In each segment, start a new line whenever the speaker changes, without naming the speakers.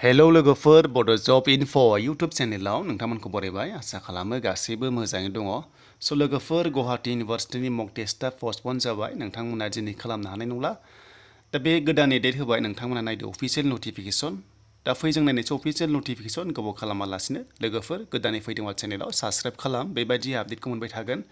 hello लोगोफोर बड' जब enough' YouTube चेनेलाव नोंथांमोनखौ बरायबाय आसा खालामो गासैबो मोजाङै दङ स' लोगोफोर गुवाहाटी इउनिभार्सिटिनि मक टेस्टआ पस्टपन जाबाय नोंथांमोना दिनै खालामनो हानाय नंला दा बे गोदानै डेट होबाय नोंथांमोना नायदो अफिसियेल नटिफिकेसन दा फैजों नायनोसै अफिसियेल नटिफिकेसन गोबाव खालामालासिनो लोगोफोर गोदानै फैदोंबा चेनेलाव साबस्क्राइब खालाम बेबायदि आपडेटखौ मोनबाय थागोन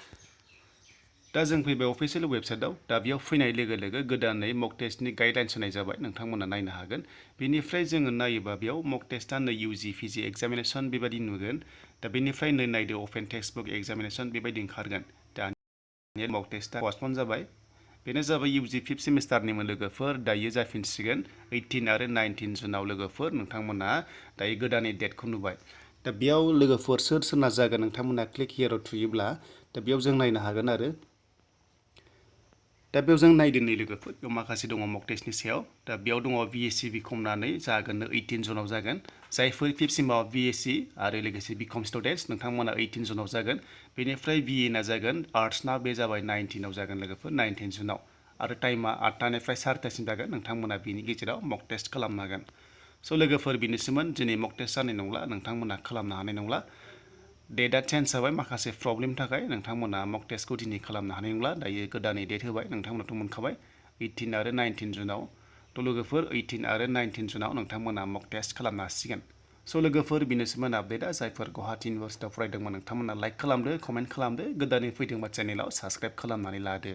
दा जों फैबाय अफिसियेल वेबसाइटआव दा बेयाव फैनाय लोगो लोगो गोदानै मक टेस्टनि गाइडलाइन्स होनाय जाबाय नोंथांमोना नायनो हागोन बेनिफ्राय जोङो नायोबा बेयाव मक टेस्टआ नै इउजि पिजि एग्जामिनेसन बेबायदि नुगोन दा बेनिफ्राय नै नायदो अपेन टेक्स्ट बुक एग्जामिनेसन बेबायदि ओंखारगोन दानिया मक टेस्टआ पस्टपन जाबाय बेनो जाबाय इउजि फिफ्थ सेमिस्टारनिमोन लोगोफोर दायो जाफिनसिगोन 18 आरो 19 जुनाव लोगोफोर नोंथांमोना दायो गोदानै डेटखौ नुबाय दा बेयाव लोगोफोर सोर सोरना जागोन नोंथांमोना क्लिक हियराव थुयोब्ला दा बेयाव जों नायनो हागोन आरो दा बेयाव जों नायदों नै लोगोफोर बेयाव माखासे दङ मक टेस्टनि सायाव दा बेयाव दङ बिएससि बिकमनानै जागोन 18 जुनाव जागोन जायफोर फिफ्थ सिमाव बिएससि आरो लोगोसे बिकम स्टुडेन्टस नोंथांमोना 18 जुनाव जागोन बेनिफ्राय बिए ना जागोन आर्ट्सना बे जाबाय 19आव जागोन लोगोफोर 19 जुनाव आरो टाइमा 8टानिफ्राय 4टासिम जागोन नोंथांमोना बेनि गेजेराव मक टेस्ट खालामनो हागोन स' लोगोफोर बेनोसैमोन दिनै मक टेस्ट जानाय नंला नोंथांमोना खालामनो हानाय नंला डेटआ चेन्ज जाबाय माखासे प्रब्लेमनि थाखाय नोंथांमोना मक टेस्टखौ दिनै खालामनो हानाय नंला दायो गोदानै डेट होबाय नोंथांमोनाथ' मोनखाबाय 18 आरो 19 जुनाव थ' लोगोफोर 18 आरो 19 जुनाव नोंथांमोना मक टेस्ट खालामनो हासिगोन स' लोगोफोर बेनोसैमोन आपडेटआ जायफोर गुवाहाटी इउनिभार्सिटियाव फरायदोंमोन नोंथांमोना लाइक खालामदो कमेन्ट खालामदो गोदानै फैदोंबा चेनेलाव साबस्क्राइब खालामनानै लादो